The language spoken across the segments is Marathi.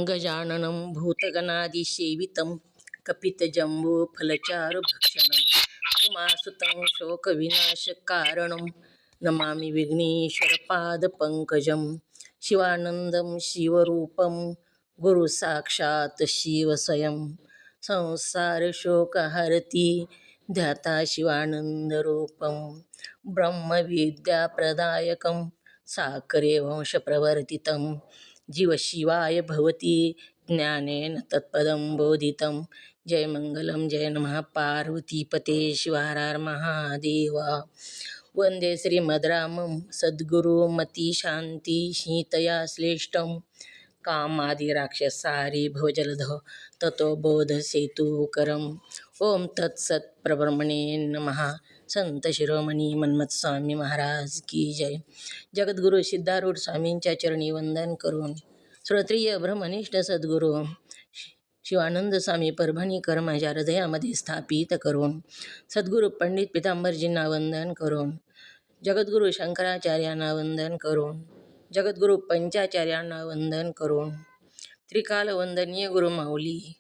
गजाननं भूतगणादिसेवितं कपितजम्बूफलचारुभक्षणं उमासुतं शोकविनाशकारणं नमामि विघ्नेश्वरपादपङ्कजं। शिवानन्दं शिवरूपं गुरुसाक्षात् शिवस्वयं संसारशोकहरति ध्याता शिवानन्दरूपं ब्रह्मविद्याप्रदायकं साकरे वंशप्रवर्तितं जीवशिवाय भवति ज्ञानेन तत्पदं बोधितं। जय मंगलम जय नमः पार्वतीपते शिवहर महादेव। वंदे श्रीमद्रामं सद्गुरुमति शांति शीतया श्लेष्ठं कामादिराक्षसारि भवजलधो ततो बोधसेतुकरम्। ओम तत्सत् प्रब्रह्मणे नमः। संत शिरोमणी मन्मथ स्वामी महाराज की जय। जगद्गुरु सिद्धारूढ स्वामींच्या चरणी वंदन करून श्रोत्रिय ब्रह्मनिष्ठ सद्गुरू शिवानंद स्वामी परभणीकर माझ्या हृदयामध्ये स्थापित करून सद्गुरू पंडित पितांबरजींना वंदन करून जगद्गुरू शंकराचार्यांना वंदन करून जगद्गुरू पंचाचार्यांना वंदन करून त्रिकाल वंदनीय गुरु माऊली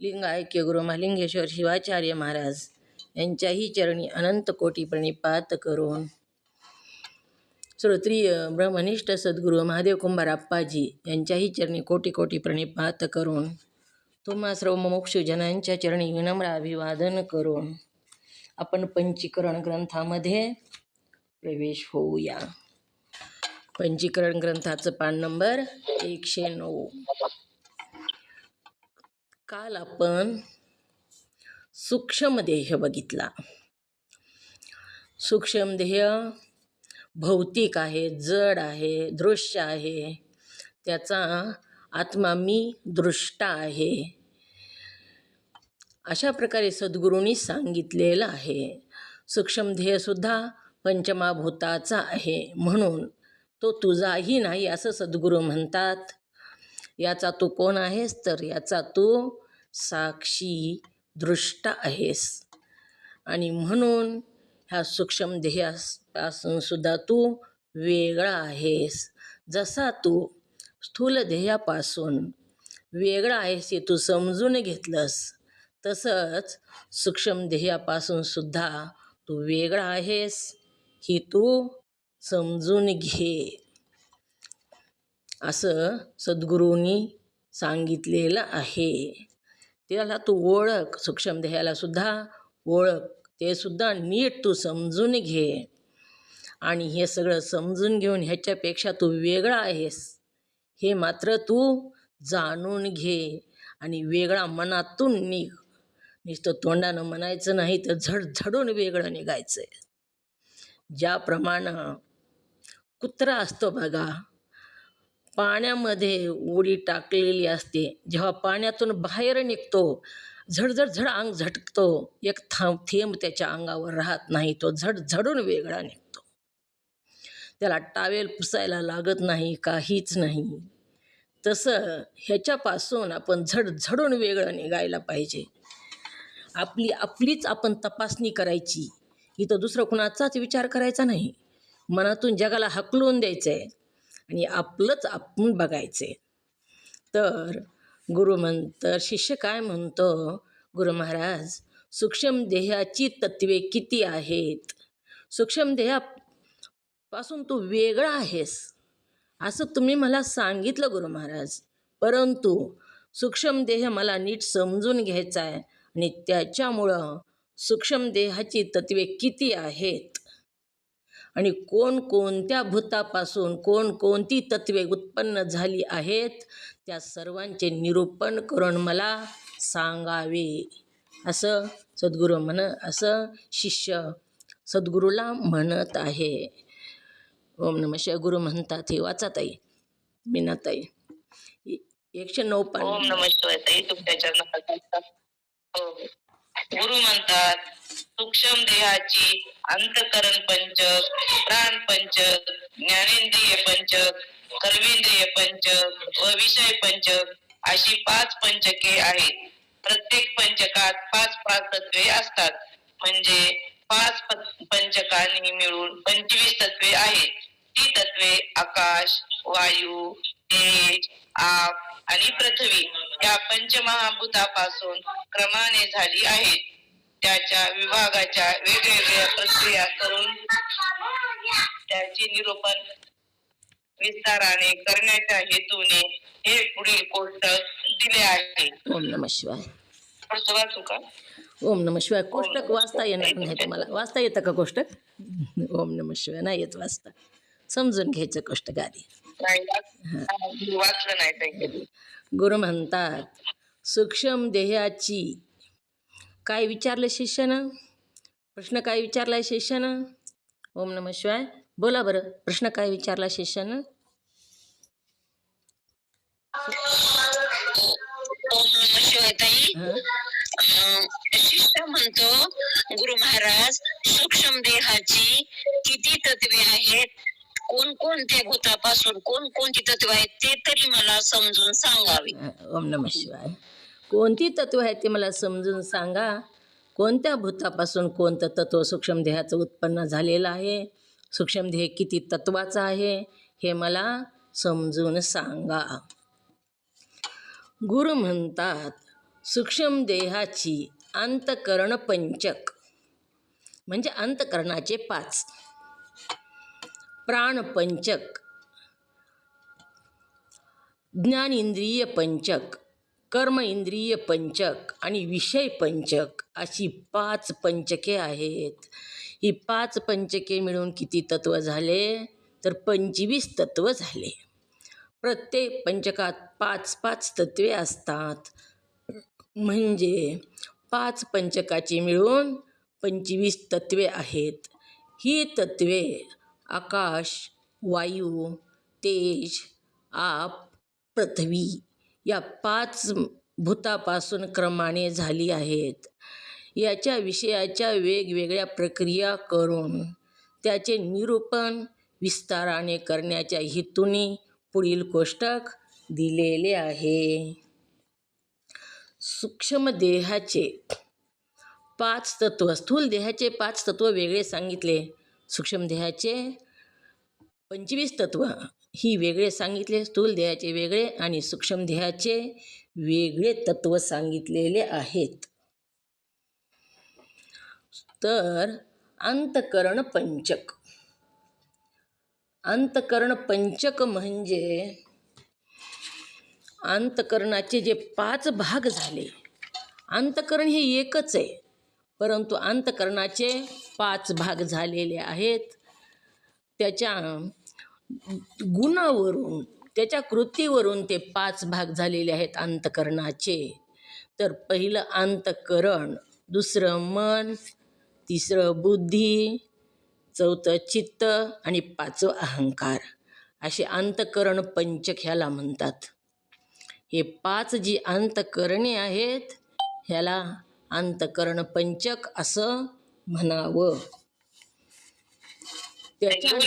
लिंगायक्य गुरु महालिंगेश्वर शिवाचार्य महाराज यांच्याही चरणी अनंत कोटी प्रणिपात करून श्रोत्रिय ब्रह्मनिष्ठ सद्गुरू महादेव कुंभार आप्पाजी यांच्याही चरणी कोटी कोटी प्रणिपात करून तुम्हा सर्व मुमुक्षु जनांच्या चरणी विनम्र अभिवादन करून आपण पंचीकरण ग्रंथामध्ये प्रवेश होऊया। पंचीकरण ग्रंथाचं पान नंबर 109। काल आपण सूक्ष्म देह बघितला। सूक्ष्म देह भौतिक आहे, जड आहे, दृश्य आहे, त्याचा आत्मा मी दृष्टा आहे अशा प्रकारे सद्गुरूंनी सांगितलेलं आहे। सूक्ष्म देहसुद्धा पंचमाभूताचा आहे म्हणून तो तुझाही नाही असं सद्गुरू म्हणतात। याचा तू कोण आहेस तर याचा तू साक्षी दृष्टा आहेस आणि म्हणून ह्या सूक्ष्म देहापासून सुद्धा तू वेगळा आहेस। जसा तू स्थूल देहापासून वेगळा आहेस हे तू समजून घेतलंस तसंच सूक्ष्म देहापासून सुद्धा तू वेगळा आहेस ही तू समजून घे असं सद्गुरूंनी सांगितलेलं आहे। त्याला तू ओळख, सूक्ष्म देहाला सुद्धा ओळख, ते सुद्धा नीट तू समजून घे आणि हे सगळं समजून घेऊन ह्याच्यापेक्षा तू वेगळा आहेस हे मात्र तू जाणून घे आणि वेगळा मनातून निघ। नुसतं तोंडानं म्हणायचं नाही तर झडझडून वेगळं निघायचं आहे। ज्याप्रमाणे कुत्रा असतो बघा, पाण्यामध्ये उडी टाकलेली असते, जेव्हा पाण्यातून बाहेर निघतो झडझड अंग झटकतो, एक थेंब त्याच्या अंगावर राहत नाही, तो झडझडून वेगळा निघतो। त्याला टावेल पुसायला लागत नाही, काहीच नाही। तसं ह्याच्यापासून आपण झडझडून वेगळं निघायला पाहिजे। आपलीच आपण तपासणी करायची, इथं दुसरं कुणाचाच विचार करायचा नाही। मनातून जगाला हकलून द्यायचं आहे आणि आपलंच आपण बघायचं आहे। तर गुरु म्हणतं, शिष्य काय म्हणतो, गुरु महाराज सूक्ष्म देहाची तत्वे किती आहेत? सूक्ष्म देहापासून तू वेगळा आहेस असं तुम्ही मला सांगितलं गुरु महाराज, परंतु सूक्ष्म देह मला नीट समजून घ्यायचा आहे आणि त्याच्यामुळं सूक्ष्म देहाची तत्वे किती आहेत आणि कोणकोणत्या भूतापासून कोणकोणती तत्वे उत्पन्न झाली आहेत त्या सर्वांचे निरूपण करून मला सांगावे असं असं शिष्य सद्गुरूला म्हणत आहे। ओम नमः शिवाय। गुरु म्हणतात, हे वाचा ताई, मीनाताई, 109 पान। ओम नमः शिवाय ताई, तुमच्या चरणात हो। गुरु म्हणतात, सूक्ष्म देहाची अंतकरण पंचक, प्राण पंचक, ज्ञानेंद्रिय पंचक, कर्मेंद्रिय पंचक व विषय पंचक अशी 5 पंचके आहेत। प्रत्येक पंचकात 5 तत्वे असतात, म्हणजे 5 पंचकांनी मिळून 25 तत्वे आहेत। ती तत्वे आकाश, वायू, तेज, आग, आणि पृथ्वी या पंचमहाभूतापासून क्रमाने झाली आहेत. त्याच्या विभागाच्या वेगवेगळ्या प्रक्रिया करून त्याचे निरूपण विस्ताराने करण्याच्या हेतूने हे पुढील कोष्टक दिले आहे. ओम नमः शिवाय. पुढचं वाचू का? ओम नमः शिवाय. कोष्टक वाचता येणार नाही तुम्हाला? वाचता येतं का कोष्टक? ओम नमः शिवाय नाही येत वाचता. समजून घ्यायचं कोष्टक आधी. नाही वाचलं नाही काही. गुरु म्हणतात सूक्ष्म देहाची काय विचारलं शिष्यानं? प्रश्न काय विचारलाय शिष्यानं? ओम नमः शिवाय. बोला बरं, प्रश्न काय विचारला शिष्यानं? ओम नमः शिवाय ताई. शिष्य म्हणतो गुरु महाराज सूक्ष्म देहाची किती तत्वे आहेत, कोणकोणत्या भूतापासून कोणकोणती तत्वे आहेत ते तरी मला समजून सांगावी. ओम नमः शिवाय. कोणती तत्व आहेत ते मला समजून सांगा. कोणत्या भूतापासून कोणतं तत्व सूक्ष्म देहाचं उत्पन्न झालेलं आहे, सूक्ष्म देह किती तत्वाचा आहे हे मला समजून सांगा. गुरु म्हणतात सूक्ष्म देहाची अंतकरण पंचक म्हणजे अंतकरणाचे 5, प्राण पंचक, ज्ञान इंद्रिय पंचक, कर्म इंद्रिय पंचक आणि विषय पंचक अशी 5 पंचके आहेत. ही 5 पंचके मिळून किती तत्व झाले तर 25 तत्व झाले. प्रत्येक पंचकात 5-5 तत्वे असतात. म्हणजे 5 पंचकाची मिळून 25 तत्वे आहेत. ही तत्वे आकाश, वायू, तेज, आप, पृथ्वी या 5 भूतापासून क्रमाने झाली आहेत. याच्या विषयाच्या वेगवेगळ्या प्रक्रिया करून त्याचे निरूपण विस्ताराने करण्याच्या हेतूने पुढील कोष्टक दिलेले आहे. सूक्ष्म देहाचे 5 तत्व, स्थूल देहाचे 5 तत्व वेगळे सांगितले, सूक्ष्म देहाचे 25 तत्व ही वेगळे सांगितले, स्थूल देहाचे वेगळे आणि सूक्ष्म देहाचे वेगळे तत्व सांगितलेले आहेत. तर अंतकरण पंचक, अंतकरण पंचक म्हणजे अंतकरणाचे जे 5 भाग झाले. अंतकरण हे एकच आहे, परंतु अंतकरणाचे 5 भाग झालेले आहेत. त्याच्या गुणावरून, त्याच्या कृतीवरून ते 5 भाग झालेले आहेत अंतकरणाचे. तर पहिलं अंतकरण, दुसरं मन, तिसरं बुद्धी, चौथं चित्त आणि 5वं अहंकार असे अंतकरण पंचक ह्याला म्हणतात. हे 5 जी अंतकरणे आहेत ह्याला अंतकरण पंचक असं म्हणावं. त्याच्या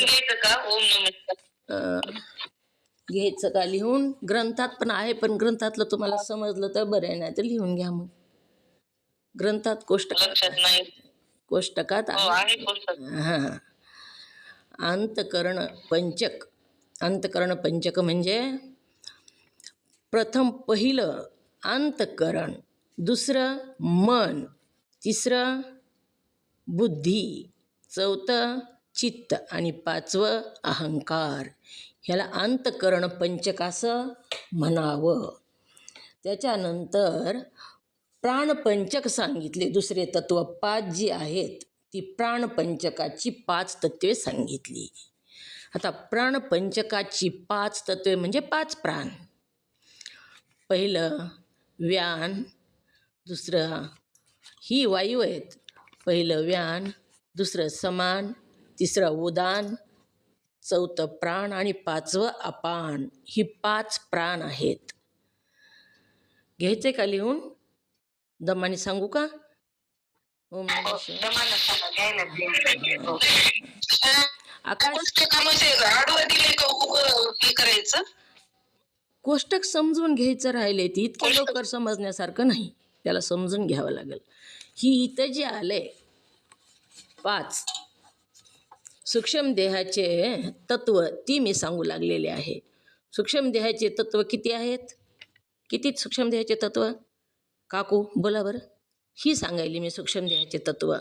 घ्यायचं का लिहून? ग्रंथात पण आहे, पण ग्रंथातलं तुम्हाला समजलं तर बरं आहे, नाही तर लिहून घ्या. मग ग्रंथात कोष्टकात हां. अंतकरण पंचक, अंतकरण पंचक म्हणजे प्रथम पहिलं अंतकरण, दुसरं मन, तिसरं बुद्धी, चौथं चित्त आणि 5वं अहंकार ह्याला अंतकरण पंचक असं म्हणावं. त्याच्यानंतर प्राणपंचक सांगितले. दुसरे तत्व 5 जी आहेत ती प्राणपंचकाची 5 तत्वे सांगितली. आता प्राणपंचकाची 5 तत्वे म्हणजे 5 प्राण. पहिलं व्यान, दुसरं ही वायू आहेत. पहिलं व्यान, दुसरं समान, तिसरं उदान, चौथं प्राण आणि 5वं अपान. ही 5 प्राण आहेत. घ्यायचे का लिहून? दमाने सांगू का? ओम नमः शिवाय. आकाश कोष्टक समजून घ्यायचं राहिले, ती इतक्या लवकर समजण्यासारखं नाही, त्याला समजून घ्यावं लागेल. ही इथं जे आले 5 सूक्ष्म देहाचे तत्व ती मी सांगू लागलेले आहे. सूक्ष्म देहाचे तत्व किती आहेत? किती सूक्ष्म देहाचे तत्व? काकू बोला बरं. ही सांगायली मी सूक्ष्म देहाचे तत्व.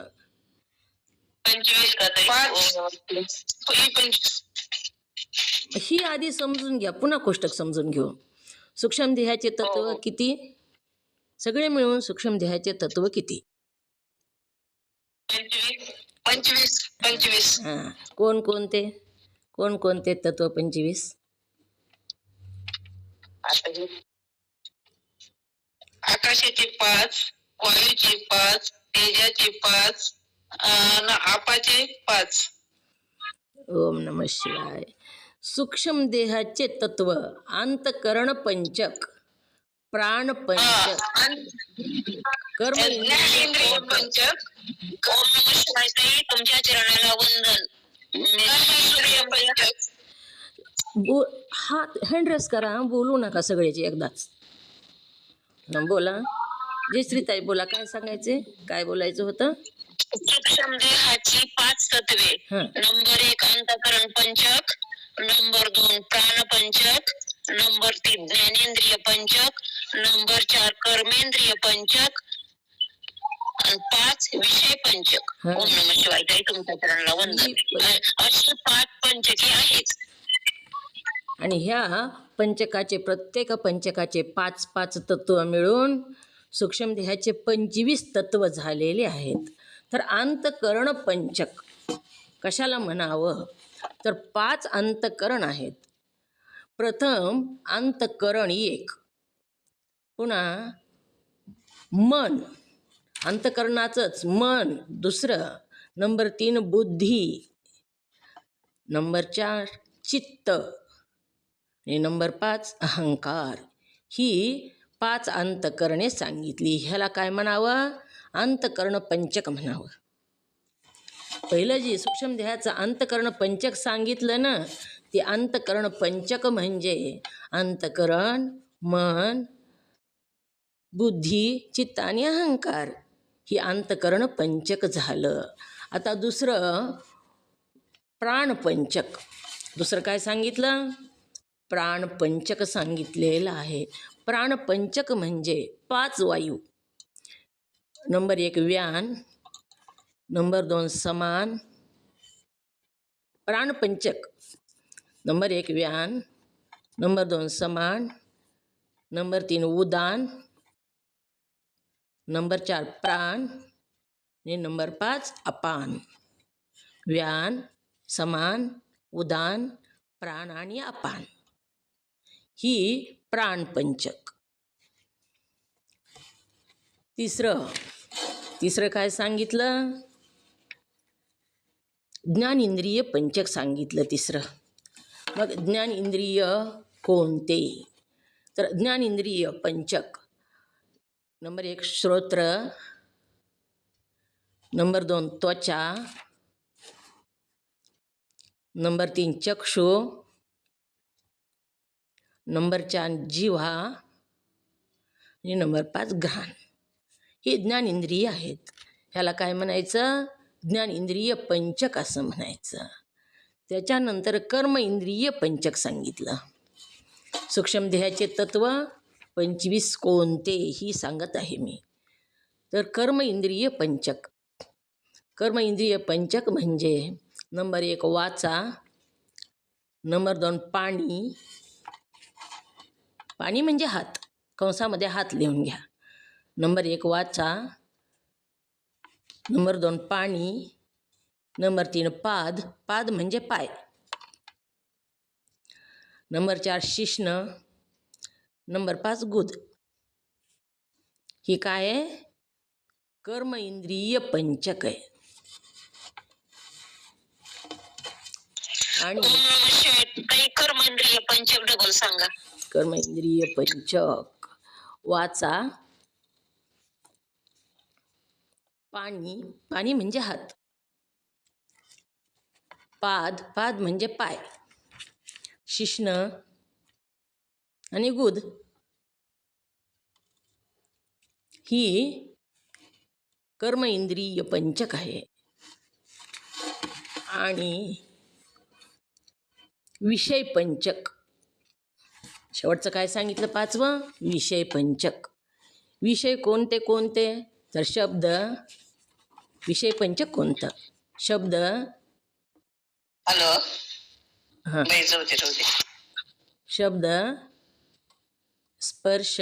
25 का ताई? 5. ही आधी समजून घ्या, पुन्हा कोष्टक समजून घेऊ. सूक्ष्म देहाचे तत्व हो. किती? सगळे मिळून सूक्ष्म देहाचे तत्व किती? 25. हां, कोणकोणते तत्व 25? आता हे आकाशाचे 5, वायूचे 5, तेजाचे 5, आपाचे 5. ओम नमः शिवाय. सूक्ष्म देहाचे तत्व अंतकरण पंचक, प्राण पंचक, कर्म ज्ञानेंद्रिय पंचक, ओम नमः शिवाय ताई, तुमच्या चरणाला वंदन. कर्मेंद्रिय पंचक. हात हँड रेस करा, बोलू नका सगळ्याची एकदाच. बोला जयश्रीताई, बोला. काय सांगायचे, काय बोलायचं होतं? सूक्ष्म देहाची 5 तत्वे. हं. नंबर 1 अंतकरण पंचक, नंबर 2 प्राण पंचक, नंबर 3 ज्ञानेंद्रिय पंचक, नंबर 4 कर्मेंद्रिय पंचक आणि 5 विषय पंचक. हं. ओम नमः शिवाय ताई, तुमच्या चरणाला वंदन. अशी 5 पंचके आहेत. आणि ह्या प्रत्येक पंचकाचे 5 तत्व मिळून सूक्ष्म देहाचे 25 तत्व झालेले आहेत. तर अंतकरण पंचक कशाला म्हणावं? तर 5 अंतकरण आहेत. प्रथम अंतकरण 1, पुन्हा मन, अंतकरणाचंच मन. दुसरं नंबर 3 बुद्धी, नंबर 4 चित्त आणि नंबर 5 अहंकार. ही 5 अंतकरणे सांगितली. ह्याला काय म्हणावं? अंतकरण पंचक म्हणावं. पहिलं जी सूक्ष्म देहाचं अंतकरण पंचक सांगितलं ना, ते अंतकरण पंचक म्हणजे अंतकरण, मन, बुद्धी, चित्त आणि अहंकार. ही अंतकरण पंचक झालं. आता दुसरं प्राणपंचक. दुसरं काय सांगितलं? प्राणपंचक सांगितलेलं आहे. प्राणपंचक म्हणजे 5 वायू. नंबर 1 व्यान, नंबर 2 समान. प्राणपंचक नंबर 1 व्यान, नंबर 2 समान, नंबर 3 उदान, नंबर 4 प्राण आणि नंबर 5 अपान. व्यान, समान, उदान, प्राण आणि अपान. ही प्राणपंचक. तिसरं काय सांगितलं? ज्ञानेंद्रिय पंचक सांगितलं तिसरं. मग ज्ञानेंद्रिय कोणते? तर ज्ञानेंद्रिय पंचक नंबर 1 श्रोत्र, नंबर 2 त्वचा, नंबर 3 चक्षु, नंबर 4 जिव्हा आणि नंबर 5 घ्राण. ही ज्ञानेंद्रिय आहेत. ह्याला काय म्हणायचं? ज्ञानेंद्रिय पंचक असं म्हणायचं. त्याच्यानंतर कर्म इंद्रिय पंचक सांगितलं. सूक्ष्म देहाचे तत्व 25 कोणते ही सांगत आहे मी. तर कर्म इंद्रिय पंचक म्हणजे नंबर 1 वाचा, नंबर 2 पाणी म्हणजे हात, कंसामध्ये हात लिहून घ्या. नंबर 1 वाचा, नंबर 2 पाणी, नंबर 3 पाद म्हणजे पाय, नंबर 4 शिश्न, नंबर 5 गुद. ही काय आहे? कर्म इंद्रिय पंचक आहे. आणि ओम नमः शिवाय ताई, कर्मेंद्रिय पंचक डबल सांगा. कर्म इंद्रिय पंचक वाचा, पाणी म्हणजे हात, पाद म्हणजे पाय, शिश्न आणि गुद. ही कर्म इंद्रिय पंचक आहे. आणि विषय पंचक शेवटचं काय सांगितलं 5वं? विषय पंचक. विषय कोणते कोणते? तर शब्द. विषय पंचक कोणतं? शब्द. हॅलो हां, नाही जाऊ दे शब्द, स्पर्श,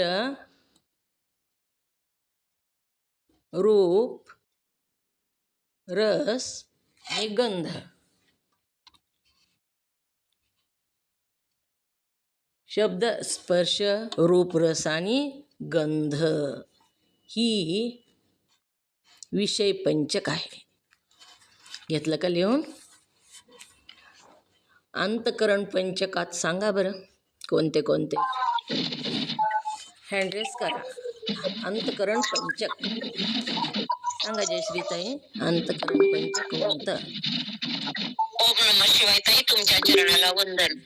रूप, रस आणि गंध. शब्द, स्पर्श, रूप, रस आणि गंध ही विषय पंचक आहे. घेतलं का लिहून? अंतकरण पंचकात सांगा बरं कोणते कोणते. हँड रेस करा. अंतकरण पंचक सांगा जयश्रीताई. अंतकरण पंचक कोणतं? ओम नमः शिवाय ताई, तुमच्या चरणाला वंदन.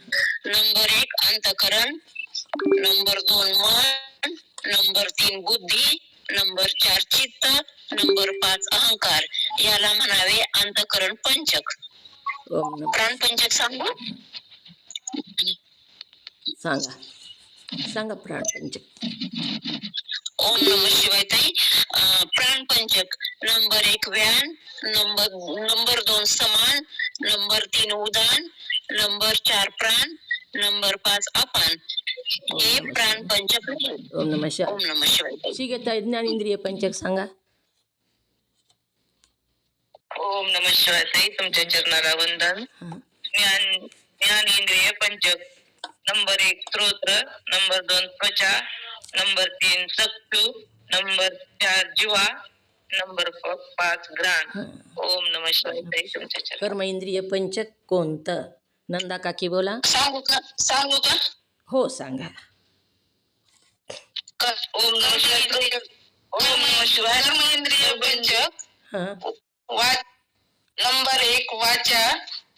नंबर 1 अंतकरण, नंबर 2 मन, नंबर 3 बुद्धी, नंबर 4 चित्त, नंबर 5 अहंकार. याला म्हणावे अंतकरण पंचक. ओम नमः. प्राण पंचक सांगू? सांगा सांगा प्राण पंचक. ओम नमः शिवाय ताई. प्राण पंचक. नंबर 1 व्यान, नंबर 2 समान, नंबर 3 उदान, नंबर 4 प्राण, नंबर 5 अपान. हे प्राण पंचक. ओम नमः शिवाय. ओम नमः शिवाय ताई. शिगेताई ज्ञानेंद्रिय पंचक सांगा. ओम नमः शिवाय ताई, तुमच्या चरणाला वंदन. ज्ञान इंद्रिय पंचक. नंबर 1 स्तोत्र, नंबर 2 त्वचा, नंबर 3 चक्षु, नंबर 4 जिवा, नंबर 5 घ्राण. ओम नमः शिवाय ताई, तुमच्या चरणाला. कर्म इंद्रिय पंचक कोणतं? नंदा काकी बोला. सांगू का? हो सांगा. ओम नमः शिवाय ताई. ओम नमः शिवाय. कर्मेंद्रिय पंचक. हां, नंबर 1 वाचा,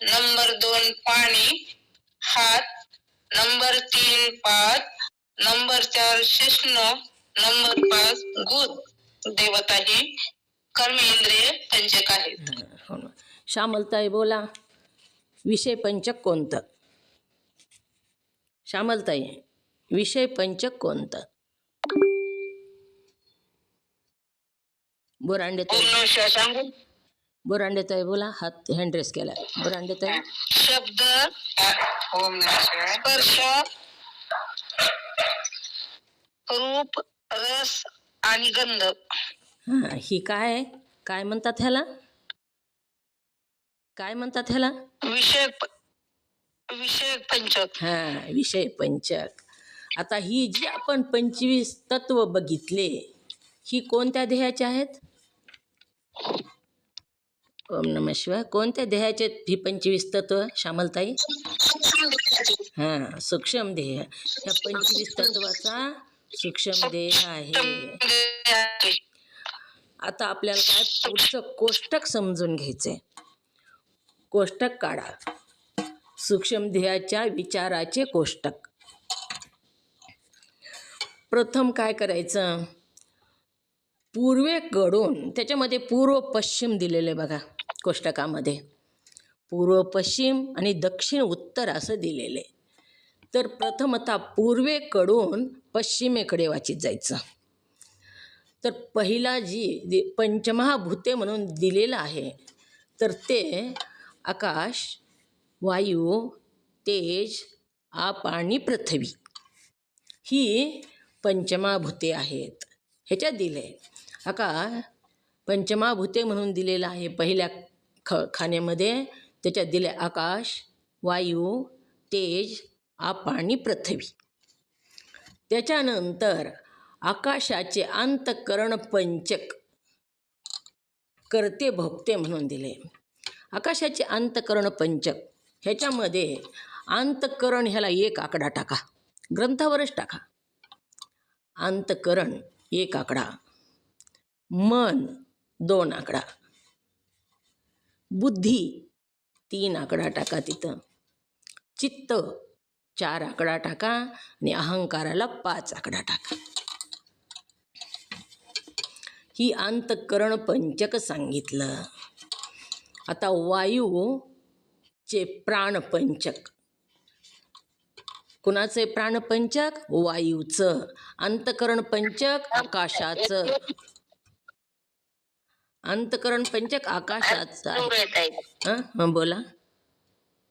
नंबर 2 पाणी, हात, नंबर 3 पाद, नंबर 4 शिश्न, नंबर 5 गुद. देवता ही कर्मेंद्रिय पंचक आहेत. हो ना. श्यामलताई बोला. विषय पंचक कोणतं? श्यामलताई, विषय पंचक कोणतं? बोरांडेताई. ओम नमः शिवाय सांगू. बोरांडेताई बोला. हात हँडरेस केला. बोरांडेताई. शब्द, ओम नमः शिवाय. स्पर्श, रूप, रस आणि गंध. हां, ही काय काय म्हणतात ह्याला? काय म्हणतात ह्याला? विषय पंचक. हां, विषय पंचक. आता ही जी आपण 25 तत्व बघितले, ही कोणत्या देहाचे आहेत? ओम नमः शिवाय. कोणत्या देहाचे ही 25 तत्व श्यामलताई? हां, सूक्ष्म देह. ह्या 25 तत्वाचा सूक्ष्म देह आहे. आता आपल्याला काय पुढचं कोष्टक समजून घ्यायचंय. कोष्टक काढा. सूक्ष्म देहाच्या विचाराचे कोष्टक. प्रथम काय करायचं? पूर्वेकडून, त्याच्यामध्ये पूर्व पश्चिम दिलेले बघा कोष्टकामध्ये. पूर्व पश्चिम आणि दक्षिण उत्तर असं दिलेले. तर प्रथमतः पूर्वेकडून पश्चिमेकडे वाचित जायचं. तर पहिला जी पंचमहाभूते म्हणून दिलेलं आहे, तर ते आकाश, वायू, तेज, आप आणि पृथ्वी ही पंचमहाभूते आहेत. ह्याच्यात दिले पंचमहाभूते म्हणून दिलेलं आहे पहिल्या खाण्यामध्ये. त्याच्यात दिले आकाश, वायू, तेज, आप आणि पृथ्वी. त्याच्यानंतर आकाशाचे अंतकरण पंचक करते भोगते म्हणून दिले. आकाशाचे अंतकरण पंचक ह्याच्यामध्ये अंतकरण ह्याला 1 आकडा टाका. ग्रंथावरच टाका. अंतकरण 1 आकडा, मन 2 आकडा, बुद्धी 3 आकडा टाका तिथं, चित्त 4 आकडा टाका आणि अहंकाराला 5 आकडा टाका. ही अंतकरण पंचक सांगितलं. आता वायूचे प्राणपंचक. कुणाचे प्राणपंचक? वायूचं. अंतकरण पंचक आकाशाचं. अंतकरण पंचक आकाशाचं आहे. येत आहे. हं, बोला.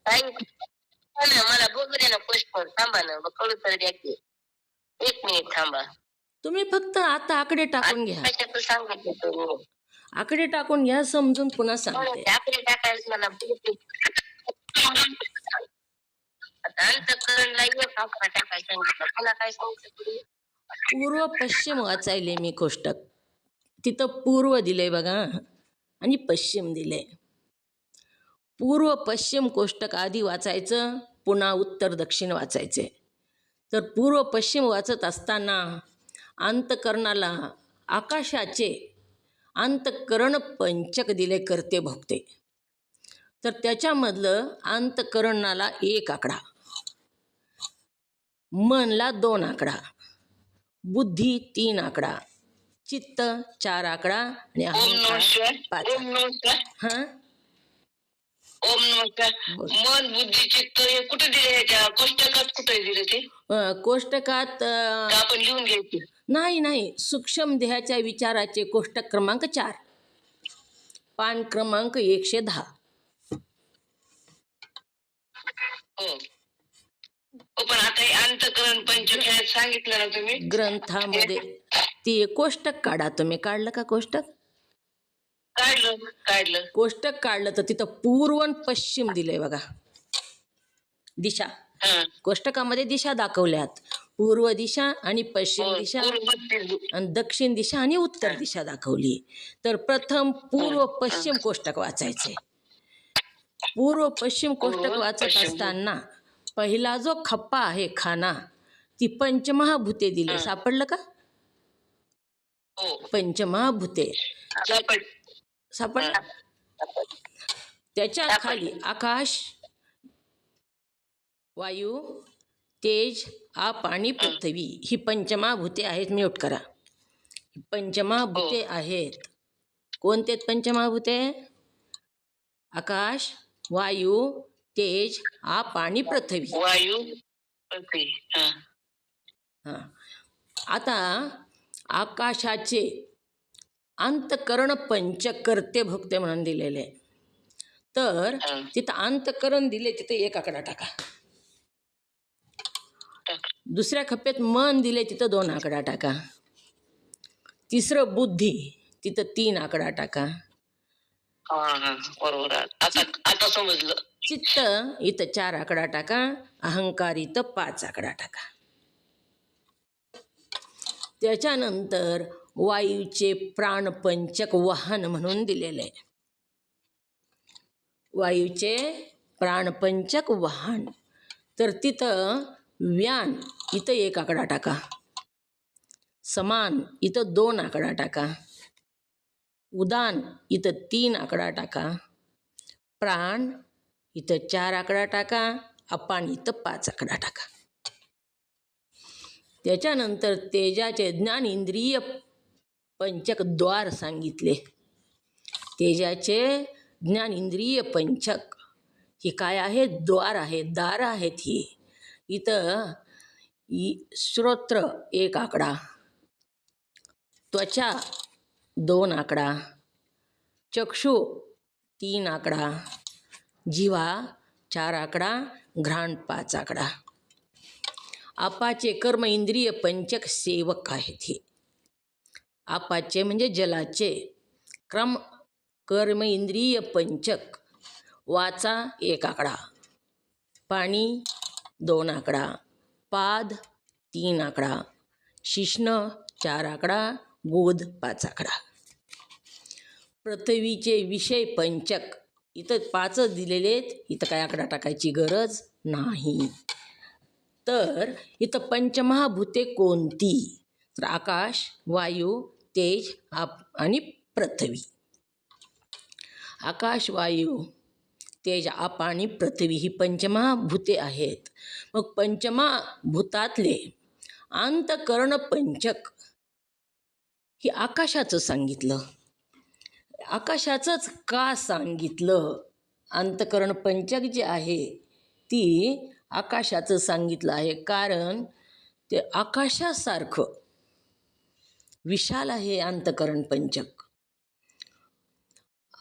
ताई, हो ना, मला बघू दे ना पुष्पळ. थांबा ना, कळू तर द्या की. 1 मिनिट थांबा. तुम्ही फक्त आता आकडे टाकून घ्या. कशाचं सांगितलं तुम्ही? आकडे टाकून घ्या, समजून पुन्हा हो सांगते. ना, आपले टाकायचं मला बघू. आता अंतःकरणला एक आकडा टाकायला सांगितलं. मला काय सांगितलं तुम्ही? पूर्व पश्चिम वाचायले मी कोष्टक. तिथं पूर्व दिलंय बघा आणि पश्चिम दिलंय. पूर्व पश्चिम कोष्टक आधी वाचायचं, पुन्हा उत्तर दक्षिण वाचायचे. तर पूर्व पश्चिम वाचत असताना अंतकरणाला आकाशाचे अंतकरण पंचक दिले करते भोगते. तर त्याच्यामधलं अंतकरणाला 1 आकडा, मनला 2 आकडा, बुद्धी 3 आकडा, चित्त 4 आकडा आणि ओम अहंकार नमस्कार. 5 ओम नमस्कार. हां ओम नमस्कार. बोल. मन, बुद्धी, चित्त हे कुठे दिले? ह्याच्या कोष्टकात कुठे दिले ते? कोष्टकात का आपण लिहून घ्यायचे? नाही, सूक्ष्म देहाच्या विचाराचे कोष्टक क्रमांक 4, पान क्रमांक 110. हो. हो, पण आता हे अंतःकरण पंचक ह्यात सांगितलं ना तुम्ही? ग्रंथामध्ये ती कोष्टक काढा. तुम्ही काढलं का कोष्टक? काढलं. कोष्टक काढलं तर तिथं पूर्व आणि पश्चिम दिलंय बघा, दिशा. हा. कोष्टकामध्ये दिशा दाखवल्यात, पूर्व दिशा आणि पश्चिम दिशा आणि दक्षिण दिशा आणि उत्तर दिशा दाखवली. तर प्रथम पूर्व पश्चिम कोष्टक वाचायचे. पूर्व पश्चिम कोष्टक वाचत असताना पहिला जो खप्पा आहे खाना, ती पंचमहाभूते दिले. सापडलं का? हो. पंचमहाभूते सापडलं. त्याच्या खाली आकाश, वायू, तेज, आप आणि पृथ्वी ही पंचमहाभूते आहेत. म्यूट करा. ही पंचमहाभूते आहेत. कोणते पंचमहाभूते? आकाश, वायू, तेज, आप आणि पृथ्वी. वायू, पृथ्वी. हां. आता आकाशाचे अंतकरण पंचक करते भोगते म्हणून दिलेले. तर तिथं अंतकरण दिले, तिथे 1 आकडा टाका. दुसऱ्या खप्प्यात मन दिले, तिथं 2 आकडा टाका. तिसरं बुद्धी, तिथं 3 आकडा टाका. बरोबर. आता समजलं. चित्त इथं 4 आकडा टाका. अहंकार इथं 5 आकडा टाका. त्याच्यानंतर वायूचे प्राणपंचक वाहन म्हणून दिलेले. वायूचे प्राणपंचक वाहन, तर तिथं व्यान इथं 1 आकडा टाका. समान इथं 2 आकडा टाका. उदान इथं 3 आकडा टाका. प्राण इथं 4 आकडा टाका. अपान इथं 5 आकडा टाका. त्याच्यानंतर तेजाचे ज्ञान इंद्रिय पंचक द्वार सांगितले. तेजाचे ज्ञान इंद्रिय पंचक ही काय आहे? द्वार आहे, दार आहेत. ही इथं श्रोत्र 1 आकडा, त्वचा 2 आकडा, चक्षु 3 आकडा, जिव्हा 4 आकडा, घ्राण 5 आकडा. आपाचे कर्म इंद्रिय पंचक सेवक आहेत. हे आपाचे म्हणजे जलाचे कर्म इंद्रिय पंचक. वाचा 1 आकडा, पाणी 2 आकडा, पाद 3 आकडा, शिश्न 4 आकडा, गोद 5 आकडा. पृथ्वीचे विषय पंचक इथं 5 दिलेलेत. इथं काय आकडा टाकायची गरज नाही. तर इथं पंचमहाभूते कोणती? तर आकाश, वायू, तेज, आप आणि पृथ्वी. आकाश, वायू, तेज, आप आणि पृथ्वी ही पंचमहाभूते आहेत. मग पंचमहाभूतातले अंतकरण पंचक ही आकाशाचं सांगितलं. आकाशाचंच का सांगितलं? अंतकरण पंचक जे आहे ती आकाशाचं सांगितलं आहे, कारण ते आकाशासारखं विशाल आहे अंतःकरण पंचक.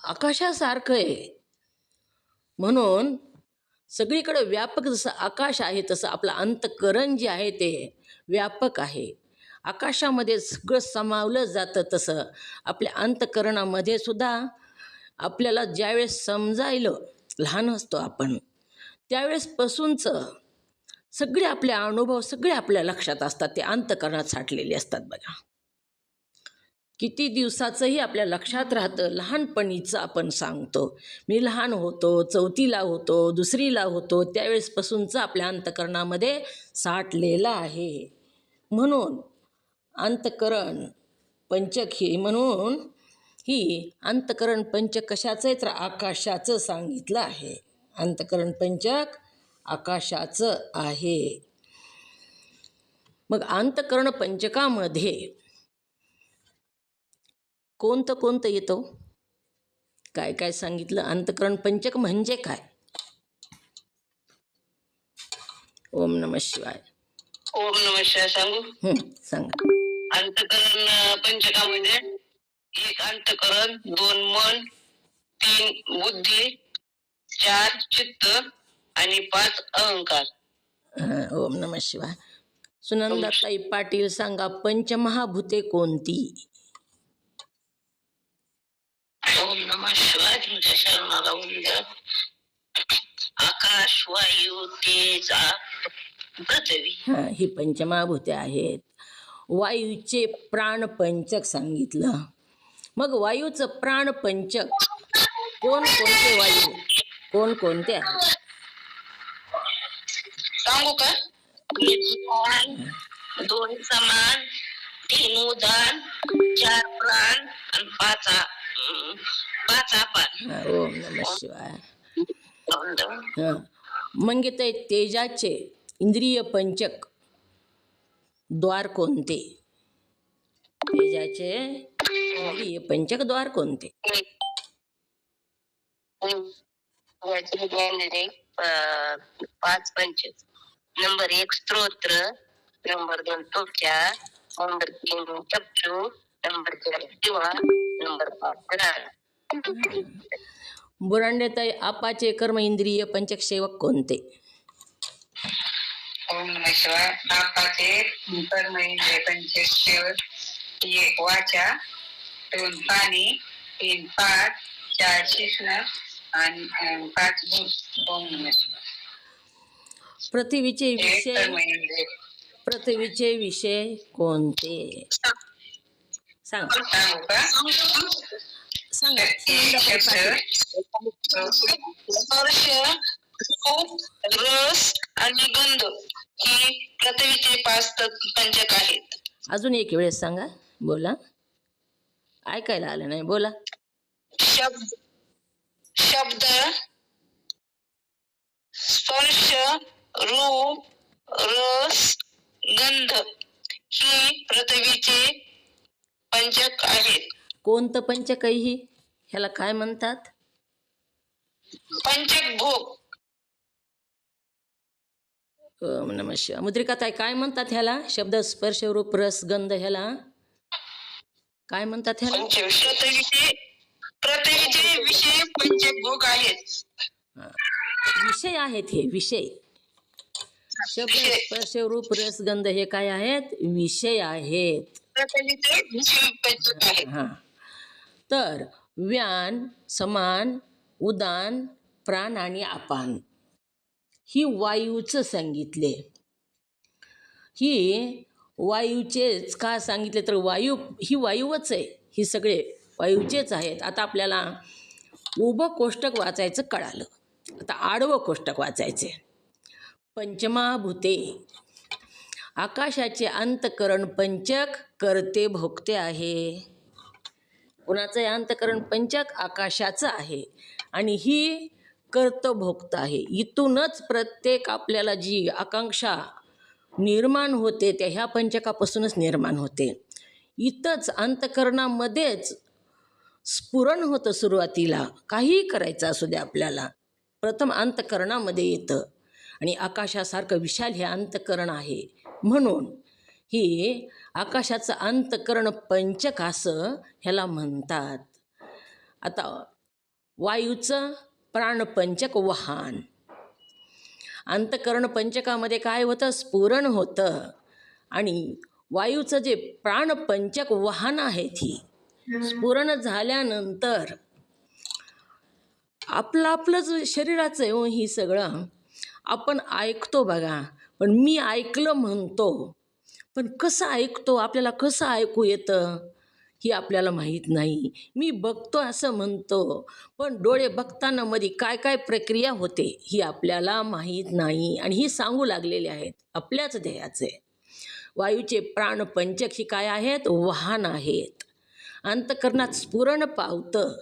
आकाशासारखं आहे म्हणून सगळीकडे व्यापक. जसं आकाश आहे तसं आपलं अंतःकरण जे आहे ते व्यापक आहे. आकाशामध्ये सगळं सामावलं जातं तसं आपल्या अंतःकरणामध्ये सुद्धा आपल्याला ज्यावेळेस समजायलं, लहान असतो आपण त्यावेळेसपासूनचं सगळे आपले अनुभव सगळे आपल्या लक्षात असतात, ते अंतःकरणात साठलेले असतात. बघा किती दिवसाचंही आपल्या लक्षात राहतं. लहानपणीचं आपण सांगतो, मी लहान होतो, 4थीला होतो, 2रीला होतो, त्यावेळेसपासूनचं आपल्या अंतःकरणामध्ये साठलेलं आहे. म्हणून अंतःकरण पंचक ही अंतःकरण पंचक कशाचं आहे तर आकाशाचं सांगितलं आहे. अंतःकरण पंचक आकाशाचं आहे. मग अंतःकरण पंचकामध्ये कोणतं कोणतं येतं, काय काय सांगितलं? अंतःकरण पंचक म्हणजे काय? ओम नमः शिवाय. ओम नमः शिवाय सांगू. सांगा. अंतःकरण पंचकामध्ये 1 अंतःकरण, 2 मन, 3 बुद्धी, 4 चित्त आणि 5 अहंकार. ओम नमः शिवाय. सुनंदाताई पाटील सांगा, पंचमहाभूते कोणती? ओम नमः शिवाय. तुमच्या शरणाला वंदन. आकाश, वायू, तेज, पृथ्वी. ही पंचमहाभूते आहेत. वायूचे प्राणपंचक सांगितलं. मग वायूचं प्राणपंचक कोणकोणते वायू कोणकोणते आहेत सांगू का? 2 समान, 3 उदान, 4 प्राण आणि 5 अपान. ओम नमः शिवाय. मग येते तेजाचे इंद्रिय पंचक द्वार कोणते? तेजाचे इंद्रिय पंचक द्वार कोणते? 5 पंच. नंबर 1 स्तोत्र, नंबर 2 त्वचा, नंबर 3 चक्षु, नंबर 4 दिवा, नंबर 5 प्राण. बुरांडेताई आपाचे कर्म इंद्रिय पंचक सेवक कोणते? ओम नमः शिवाय. आपाचे कर्म इंद्रिय पंचक सेवक 1 वाचा, 2 पाणी, 3 पाठ, 4 शिष्ण आणि 5 भूत. ओम नमः शिवाय. पृथ्वीचे विषय कोणते? सांगा. सांगू का? सांगा. स्पर्श, रूप, रस आणि गंध ही पृथ्वीचे 5 पंचक आहेत. अजून एक वेळेस सांगा. बोला, ऐकायला आलं नाही. बोला. शब्द, स्पर्श, रूप, रस, गंध ही पृथ्वीचे पंचक आहेत. कोणतं पंचक आहे ही? ह्याला काय म्हणतात? पंचक भोग. ओम नमः शिवाय. मुद्रिकाताई काय म्हणतात ह्याला? शब्द, स्पर्श, रूप, रस, गंध ह्याला काय म्हणतात? ह्याला पृथ्वीचे विषय पंचक भोग आहेत. विषय आहेत. हे विषय, शब्द, स्पर्श, रूप, रस, गंध हे काय आहेत? विषय आहेत. पृथ्वीचे विषय पंचक आहेत. तर व्यान, समान, उदान, प्राण आणि अपान ही वायूचं सांगितले. ही वायूचेच का सांगितले तर वायू ही वायूच आहे. ही सगळे वायूचेच आहेत. आता आपल्याला उभं कोष्टक वाचायचं कळालं. आता आडवं कोष्टक वाचायचे. पंचमहाभूते आकाशाचे अंतःकरण पंचक करते भोगते आहे. कुणाचं अंतःकरण पंचक? आकाशाचं आहे. आणि ही कर्तं भोगतं आहे. इथूनच प्रत्येक आपल्याला जी आकांक्षा निर्माण होते त्या ह्या पंचकापासूनच निर्माण होते. इथंच अंतःकरणामध्येच स्फुरण होतं. सुरुवातीला काहीही करायचं असू दे आपल्याला, प्रथम अंतःकरणामध्ये येतं आणि आकाशासारखं विशाल हे अंतःकरण आहे. म्हणून ही आकाशाचं अंतःकरण पंचक असं ह्याला म्हणतात. आता वायूचं प्राणपंचक वाहन. अंतःकरण पंचकामध्ये काय होतं? स्फुरण होतं. आणि वायूचं जे प्राणपंचक वाहन आहे ती स्फुरण झाल्यानंतर आपलंच शरीराचं आहे ही सगळं आपण ऐकतो बघा. पण मी ऐकलं म्हणतो, पण कसं ऐकतो, आपल्याला कसं ऐकू येतं ही आपल्याला माहीत नाही. मी बघतो असं म्हणतो, पण डोळे बघताना मध्ये काय काय प्रक्रिया होते ही आपल्याला माहीत नाही. आणि ही सांगू लागलेले आहेत आपल्याच ध्येयाचे. वायूचे प्राणपंचक ही काय आहेत? वाहन आहेत. अंतःकरणात स्फुरण पावतं.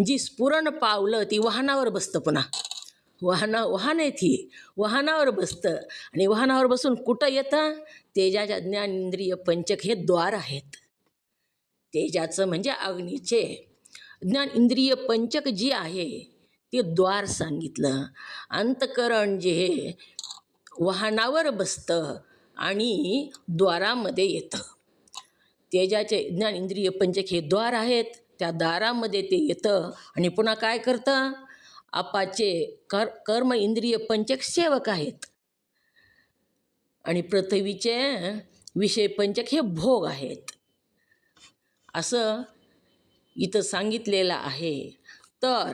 जी स्फुरण पावलं ती वाहनावर बसतं. पुन्हा वाहन आहे ती वाहनावर बसतं. आणि वाहनावर बसून कुठं येतं? तेजाच्या ज्ञानेंद्रिय पंचक हे द्वार आहेत. तेजाचं म्हणजे अग्नीचे ज्ञान इंद्रिय पंचक जी आहे ते द्वार सांगितलं. अंतःकरण जे वाहनावर बसतं आणि द्वारामध्ये येतं. तेजाचे ज्ञान इंद्रिय पंचक हे द्वार आहेत. त्या दारामध्ये ते येतं आणि पुन्हा काय करतं? आपाचे कर्म इंद्रिय पंचक सेवक आहेत. आणि पृथ्वीचे विषय पंचक हे भोग आहेत. असं इथं सांगितलेलं आहे. तर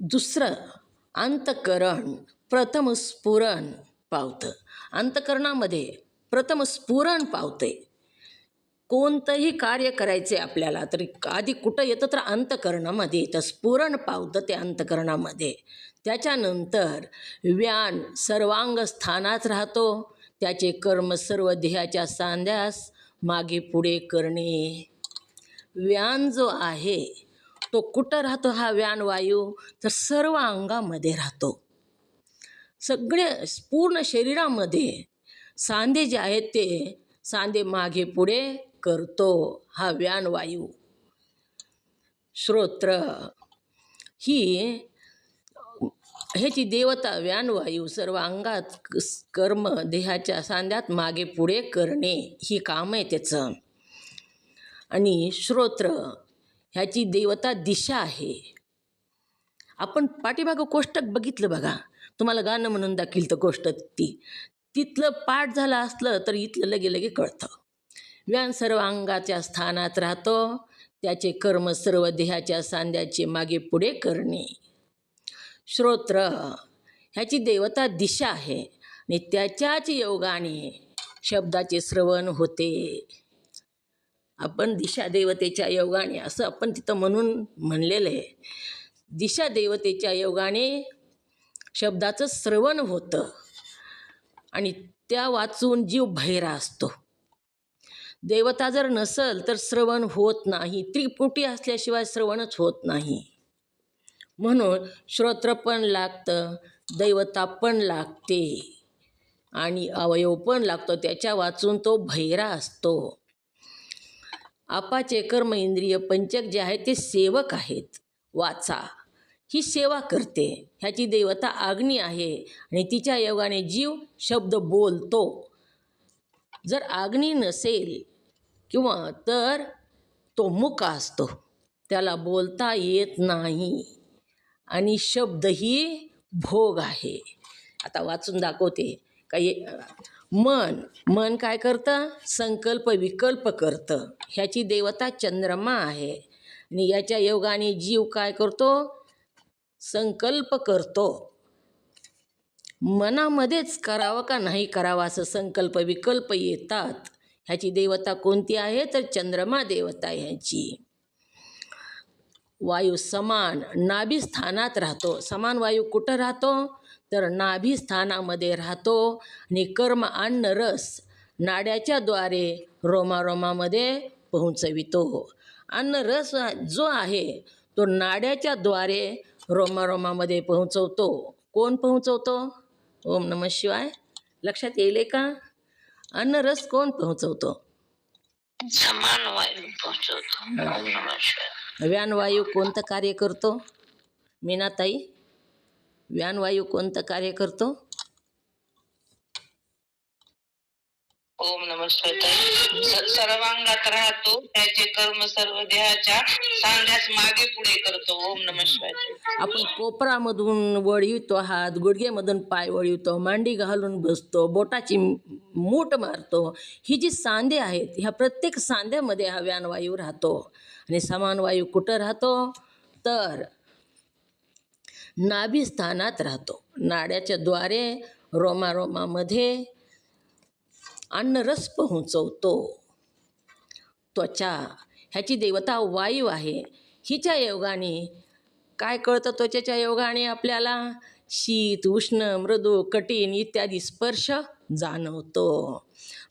दुसरं अंतःकरण प्रथम स्फुरण पावतं. अंतःकरणामध्ये प्रथम स्फुरण पावते. कोणतंही कार्य करायचे आपल्याला तरी आधी कुठं येतं? तर अंतःकरणामध्ये येतं. स्फुरण पावतं ते अंतःकरणामध्ये. त्याच्यानंतर व्यान सर्वांग स्थानात राहतो. त्याचे कर्म सर्व देहाच्या सांध्यास मागे पुढे करणे. व्यान जो आहे तो कुठं राहतो? हा व्यान वायू तर सर्व अंगामध्ये राहतो. सगळे पूर्ण शरीरामध्ये सांधे जे आहेत ते सांधे मागे पुढे करतो हा व्यान वायू. श्रोत्र ही ह्याची देवता व्यानवायू सर्व अंगात कर्म देहाच्या सांध्यात मागे पुढे करणे ही काम आहे त्याचं. आणि श्रोत्र ह्याची देवता दिशा आहे. आपण पाठीमागं कोष्टक बघितलं बघा. तुम्हाला गाणं म्हणून दाखील तर गोष्ट तिथलं पाठ झालं असलं तर इथलं लगे कळतं. व्यान सर्व अंगाच्या स्थानात राहतो. त्याचे कर्म सर्व देहाच्या सांध्याचे मागे पुढे करणे. श्रोत्र ह्याची देवता दिशा आहे आणि त्याच्याच योगाने शब्दाचे श्रवण होते. आपण दिशा देवतेच्या योगाने असं आपण तिथं म्हणलेलं आहे. दिशा देवतेच्या योगाने शब्दाचं श्रवण होतं आणि त्या वाचून जीव बहिरा असतो. देवता जर नसल तर श्रवण होत नाही. त्रिपुटी असल्याशिवाय श्रवणच होत नाही. म्हणून श्रोत्र पण लागतं, दैवता पण लागते आणि अवयव पण लागतो. त्याच्या वाचून तो बहिरा असतो. आपाचे कर्म इंद्रिय पंचक जे आहेत ते सेवक आहेत. वाचा ही सेवा करते. ह्याची देवता अग्नी आहे आणि तिच्या योगाने जीव शब्द बोलतो. जर अग्नी नसेल किंवा तर तो मूक असतो, त्याला बोलता येत नाही आणि शब्द ही भोग आहे. आता वाचून दाखवते. काही मन काय करतं? संकल्प विकल्प करतं. ह्याची देवता चंद्रमा आहे आणि याच्या योगाने जीव काय करतो? संकल्प करतो. मनामध्येच करावं का नाही करावं असं संकल्प विकल्प येतात. ह्याची देवता कोणती आहे? तर चंद्रमा देवता ह्याची. वायू समान नाभिस्थानात राहतो. समान वायू कुठं राहतो? तर नाभिस्थानामध्ये राहतो. आणि कर्म अन्न रस नाड्याच्या द्वारे रोमारोमामध्ये पोहोचवितो. अन्न रस जो आहे तो नाड्याच्या द्वारे रोमारोमामध्ये पोहोचवतो. कोण पोहोचवतो? ओम नमः शिवाय. लक्षात येईल का? अन्न रस कोण पोहोचवतो? समान वायू पोहोचवतो. ओम नमः शिवाय. व्यानवायू कोणतं कार्य करतो? मीनाताई व्यानवायू कोणतं कार्य करतो? ओम नमः शिवाय. सर्वांगात राहतो, त्याचे कर्म सर्व देहाच्या सांध्यास मागे पुढे करतो. ओम नमः शिवाय. आपण कोपरामधून वळवितो हात, गुडघ्यामधून पाय वळवितो, मांडी घालून बसतो, बोटाची मूठ मारतो. ही जी सांधे आहेत, ह्या प्रत्येक सांध्यामध्ये हा व्यानवायू राहतो. आणि समान वायू कुठं राहतो? तर नाभिस्थानात राहतो. नाड्याच्या द्वारे रोमारोमामध्ये अन्नरस पोहोचवतो. त्वचा ह्याची देवता वायू आहे. हिच्या योगाने काय कळतं? त्वचेच्या योगाने आपल्याला शीत, उष्ण, मृदू, कठीण इत्यादी स्पर्श जाणवतो.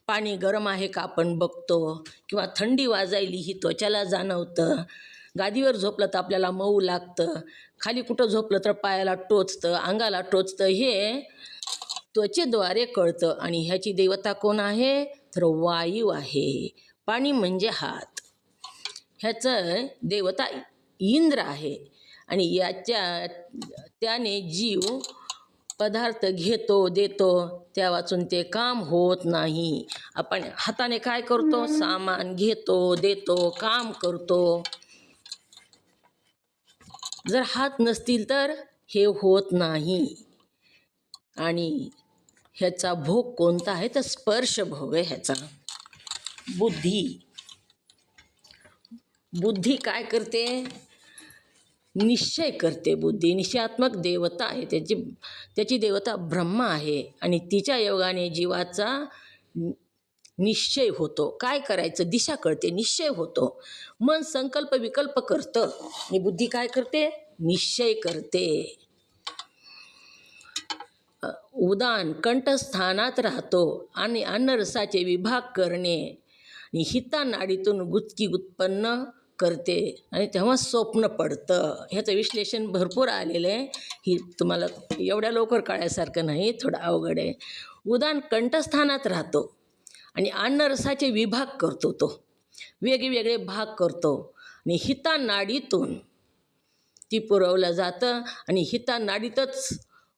पाणी गरम आहे का आपण बघतो, किंवा थंडी वाजायली ही त्वचाला जाणवतं. गादीवर झोपलं तर आपल्याला मऊ लागतं, खाली कुठं झोपलं तर पायाला टोचतं, अंगाला टोचतं, हे त्वचेद्वारे कळतं. आणि ह्याची देवता कोण आहे? तर वायू आहे. पाणी म्हणजे हात. ह्याचं देवता इंद्र आहे. आणि त्याने जीव पदार्थ घेतो देतो, त्या वाचून ते काम होत नाही. आपण हाताने काय करतो? सामान घेतो देतो, काम करतो. जर हात नसतील तर हे होत नाही. आणि ह्याचा भोग कोणता आहे? तर स्पर्श भोग आहे ह्याचा. बुद्धी काय करते? निश्चय करते. बुद्धी निश्चयात्मक देवता आहे. त्याची देवता ब्रह्मा आहे. आणि तिच्या योगाने जीवाचा निश्चय होतो. काय करायचं? दिशा कळते, निश्चय होतो. मन संकल्प विकल्प करतं आणि बुद्धी काय करते? निश्चय करते. उदान कंठस्थानात राहतो आणि अन्नरसाचे विभाग करणे आणि हिता नाडीतून गुचकी उत्पन्न करते आणि तेव्हा स्वप्न पडतं. ह्याचं विश्लेषण भरपूर आलेलं आहे. ही तुम्हाला एवढ्या लवकर कळायसारखं नाही, थोडं अवघड आहे. उदान कंठस्थानात राहतो आणि अन्नरसाचे विभाग करतो. तो वेगवेगळे भाग करतो आणि हिता नाडीतून ती पुरवलं जातं. आणि हिता नाडीतच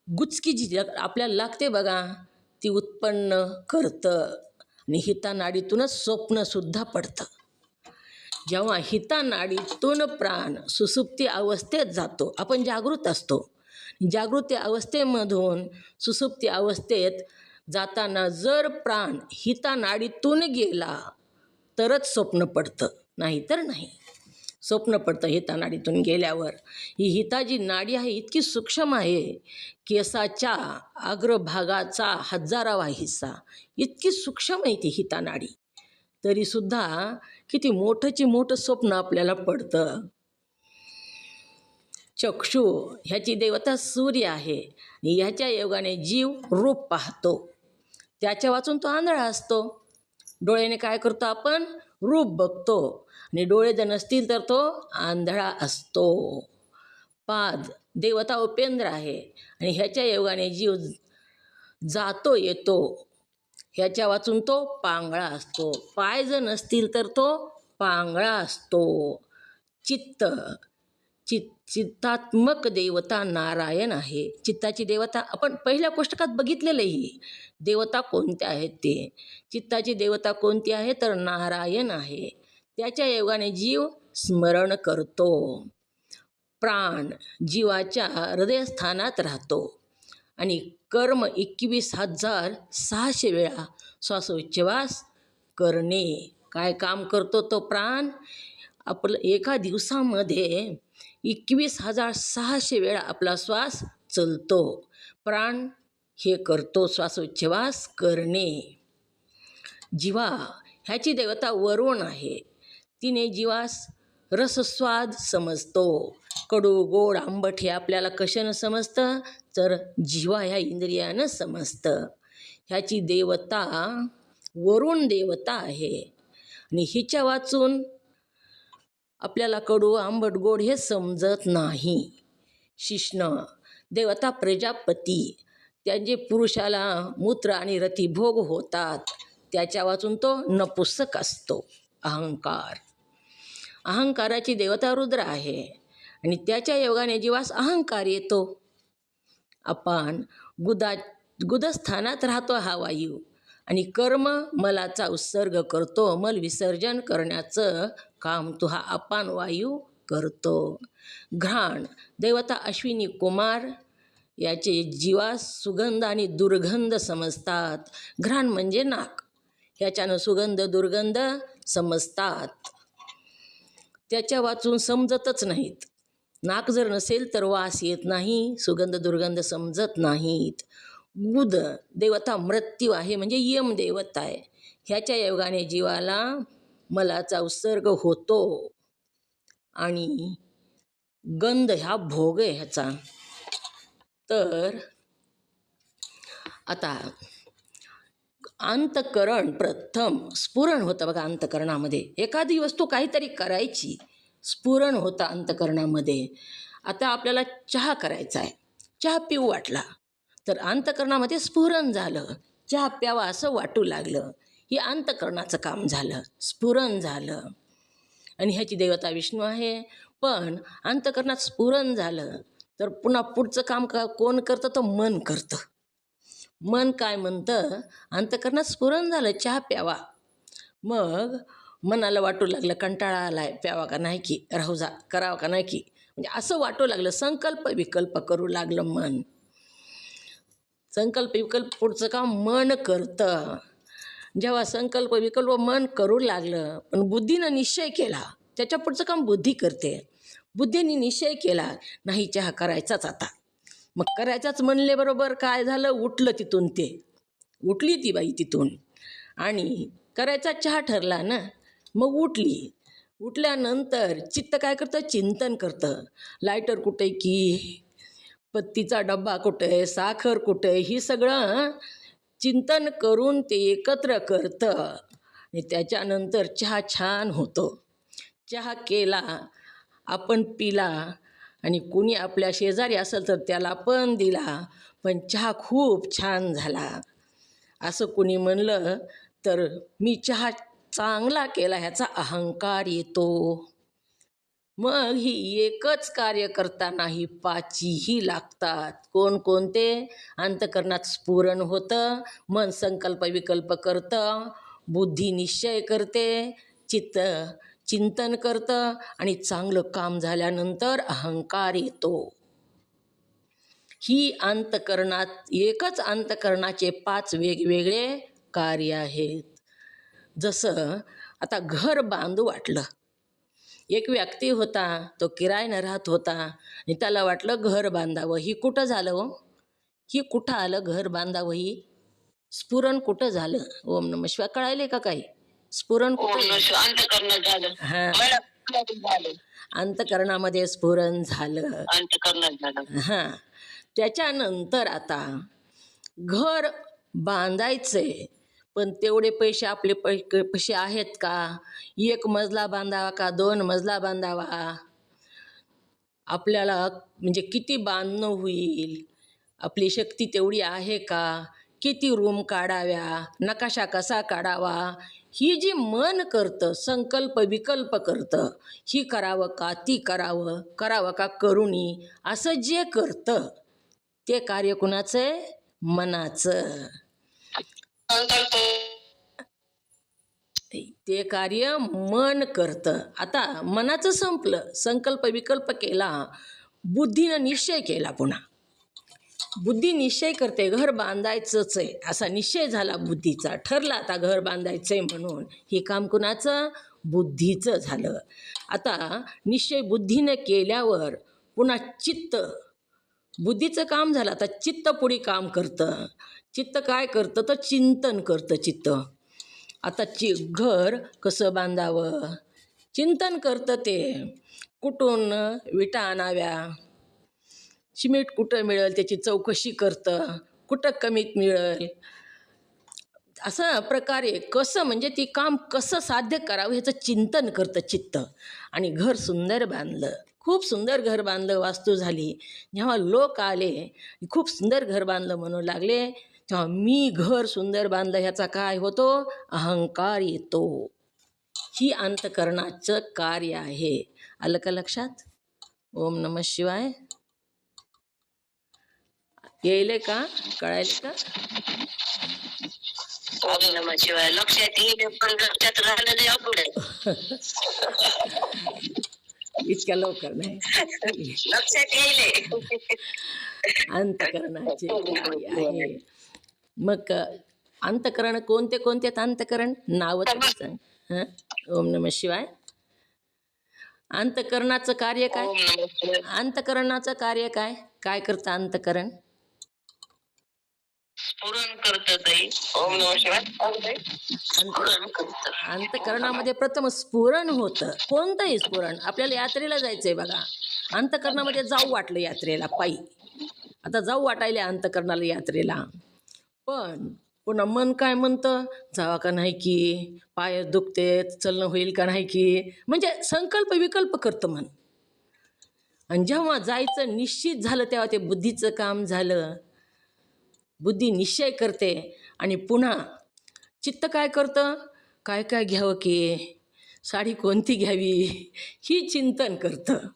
गुचकी जी आपल्याला लागते बघा, ती उत्पन्न करतं. आणि हिता नाडीतूनच स्वप्नसुद्धा पडतं. जेव्हा हिता नाडीतून प्राण सुसुप्ती अवस्थेत जातो, आपण जागृत असतो. जागृती अवस्थेमधून सुसुप्ती अवस्थेत जाताना जर प्राण हिता नाडीतून गेला तरच स्वप्न पडतं, नाहीतर नाही. स्वप्न पडतं हिता नाडीतून गेल्यावर. ही हिता जी नाडी आहे इतकी सूक्ष्म आहे, केसाच्या अग्रभागाचा 1000वा हिस्सा, इतकी सूक्ष्म आहे ती हिता नाडी. तरीसुद्धा किती मोठंची मोठं स्वप्न आपल्याला पडतं. चक्षु ह्याची देवता सूर्य आहे. आणि ह्याच्या योगाने जीव रूप पाहतो. त्याच्या वाचून तो आंधळा असतो. डोळ्याने काय करतो? आपण रूप बघतो. आणि डोळे जर नसतील तर तो आंधळा असतो. पाद देवता उपेंद्र आहे. आणि ह्याच्या योगाने जीव जातो येतो. ह्याच्या वाचून तो पांगळा असतो. पाय जर नसतील तर तो पांगळा असतो. चित्तात्मक देवता नारायण आहे. चित्ताची देवता आपण पहिल्या पुस्तकात बघितलेलं ही देवता कोणत्या आहेत ते. चित्ताची देवता कोणती आहे? तर नारायण आहे. त्याच्या योगाने जीव स्मरण करतो. प्राण जीवाच्या हृदयस्थानात राहतो. आणि कर्म 21,600 वेळा श्वासोच्छवास करणे. काय काम करतो तो प्राण? आपलं एका दिवसामध्ये 21,600 वेळा आपला श्वास चलतो. प्राण हे करतो श्वासोच्छवास करणे. जिव्हा ह्याची देवता वरुण आहे. तिने जीवास रसस्वाद समजतो. कडू गोड आंबट हे आपल्याला कशानं समजतं? तर जिव्हा ह्या इंद्रियानं समजतं. ह्याची देवता वरुण देवता आहे. आणि हिच्या वाचून आपल्याला कडू आंबट गोड हे समजत नाही. शिष्ण देवता प्रजापती. त्यांचे पुरुषाला मूत्र आणि रतिभोग होतात. त्याच्या वाचून तो नपुसक असतो. अहंकाराची देवता रुद्र आहे. आणि त्याच्या योगाने जीवास अहंकार येतो. आपण गुदस्थानात राहतो हा वायू, आणि कर्म मलाचा उत्सर्ग करतो. मल विसर्जन करण्याचं काम तो हा अपान वायू करतो. घ्राण देवता अश्विनी कुमार याचे जीवास सुगंध आणि दुर्गंध समजतात. घ्राण म्हणजे नाक, ह्याच्यानं सुगंध दुर्गंध समजतात. त्याच्या वाचून समजतच नाहीत. नाक जर नसेल तर वास येत नाही, सुगंध दुर्गंध समजत नाहीत. गुद देवता मृत्यू आहे, म्हणजे यम देवता आहे. ह्याच्या योगाने जीवाला मलाचा उत्सर्ग होतो. आणि गंध ह्या भोग आहे ह्याचा. तर आता अंतकरण प्रथम स्फुरण होतं बघा. अंतकरणामध्ये एखादी वस्तू काहीतरी करायची, स्फुरण होतं अंतकरणामध्ये. आता आपल्याला चहा करायचा आहे, चहा पिऊ वाटला, तर अंतकरणामध्ये स्फुरण झालं, चहा प्यावा असं वाटू लागलं. हे अंतकरणाचं काम झालं, स्फुरण झालं. आणि ह्याची देवता विष्णू आहे. पण अंतकरणात स्फुरण झालं तर पुन्हा पुढचं काम कोण करतं? तर मन करतं. मन काय म्हणतं? अंतकरणात स्फुरण झालं, चहा प्यावा. मग मनाला वाटू लागलं कंटाळा आलाय, प्यावा का नाही की, राहू जा, करावं का नाही की, म्हणजे असं वाटू लागलं. संकल्प विकल्प करू लागलं मन. संकल्प विकल्प पुढचं काम मन करतं. जेव्हा संकल्प विकल्प मन करू लागलं, पण बुद्धीनं निश्चय केला, त्याच्या पुढचं काम बुद्धी करते. बुद्धीने निश्चय केला, नाही चहा करायचाच आता. मग करायचाच म्हणले बरोबर काय झालं? उठलं तिथून, उठली ती बाई तिथून, आणि करायचा चहा ठरला ना. मग उठल्यानंतर चित्त काय करतं? चिंतन करतं. लायटर कुठे की, पत्तीचा डब्बा कुठे, साखर कुठे, ही सगळं चिंतन करून ते एकत्र करतं. आणि त्याच्यानंतर चहा छान होतो. चहा केला, आपण पिला, आणि कुणी आपल्या शेजारी असेल तर त्याला पण दिला, पण चहा खूप छान झाला असं कुणी म्हणलं तर मी चहा चांगला केला ह्याचा अहंकार येतो. मग ही एकच कार्य करतानाही पाचीही लागतात. कोणकोणते? अंतकरणात स्फुरण होतं, मन संकल्प विकल्प करतं, बुद्धी निश्चय करते, चित्त चिंतन करतं, आणि चांगलं काम झाल्यानंतर अहंकार येतो. ही एकच अंतकरणाचे 5 वेगवेगळे कार्य आहेत. जसं आता घर बांधू वाटलं. एक व्यक्ती होता, तो किरायानं राहत होता, आणि त्याला वाटलं घर बांधावं. ही कुठं झालं हो? ही कुठं आलं घर बांधावं? ही स्फुरण कुठं झालं? ओम नमः शिवाय कळायले का काही? स्फुरण कुठं झालं? अंतकरणात झालं. हां, मला झालं. अंतकरणामध्ये स्फुरण झालं. अंतकरणात झालं. हां, त्याच्यानंतर आता घर बांधायचंय, पण तेवढे पैसे आपले पैसे आहेत का? 1 मजला बांधावा का 2 मजला बांधावा? आपल्याला म्हणजे किती बांधणं होईल? आपली शक्ती तेवढी आहे का? किती रूम काढाव्या? नकाशा कसा काढावा? ही जी मन करतं, संकल्प विकल्प करतं, ही करावं का ती करावं का करू नये, असं जे करतं ते कार्य कुणाचं आहे? मनाचं. ते कार्य मन करतं. आता मनाचं संपलं, संकल्प विकल्प केला, बुद्धीनं निश्चय केला. पुन्हा बुद्धी निश्चय करते घर बांधायचंच आहे, असा निश्चय झाला बुद्धीचा, ठरला आता घर बांधायचंय म्हणून. हे काम कुणाचं? बुद्धीचं झालं. आता निश्चय बुद्धीनं केल्यावर पुन्हा चित्त, बुद्धीचं काम झालं, आता चित्त पुढे काम करतं. चित्त काय करतं? तर चिंतन करतं चित्त. आता घर कसं बांधावं चिंतन करतं ते. कुठून विटा आणाव्या, सिमेंट कुठं मिळेल त्याची चौकशी करतं, कुठं कमीत मिळेल, असं प्रकारे कसं म्हणजे ती काम कसं साध्य करावं ह्याचं चिंतन करतं चित्त. आणि घर सुंदर बांधलं, खूप सुंदर घर बांधलं, वास्तू झाली. जेव्हा लोक आले, खूप सुंदर घर बांधलं म्हणू लागले, तेव्हा मी घर सुंदर बांधलं ह्याचा काय होतो? अहंकार येतो. ही अंतकरणाचं कार्य आहे. आलं का लक्षात? ओम नमः शिवाय. येईल का? कळायले का? ओम नमः शिवाय. लक्षात येईल पण लक्षात राहिलं नाही अवघड आहे. इतक्या लवकर नाही. लक्षात येईल. अंतकरणाचे कार्य आहे. मग अंतकरण कोणते कोणते आहेत? अंतकरण नाव तरी सांग. हं? ओम नमः शिवाय. अंतकरणाचं कार्य काय? ओम नमः शिवाय. अंतकरणाचं कार्य काय? काय करतं अंतकरण? स्फुरण करतं ताई. ओम नमः शिवाय. स्फुरण करतं. अंतकरणामध्ये प्रथम स्फुरण होतं. कोणतंही स्फुरण. आपल्याला यात्रेला जायचंय बघा, अंतकरणामध्ये जाऊ वाटलं यात्रेला पायी. आता जाऊ वाटायले अंतकरणाला यात्रेला, पण पुन्हा मन काय म्हणतं, जावा का नाही की, पाय दुखते, चलणं होईल का नाही की, म्हणजे संकल्प विकल्प करतं मन. आणि जेव्हा जायचं निश्चित झालं तेव्हा ते बुद्धीचं काम झालं. बुद्धी निश्चय करते आणि पुन्हा चित्त काय करतं, काय काय घ्यावं की, साडी कोणती घ्यावी ही चिंतन करतं.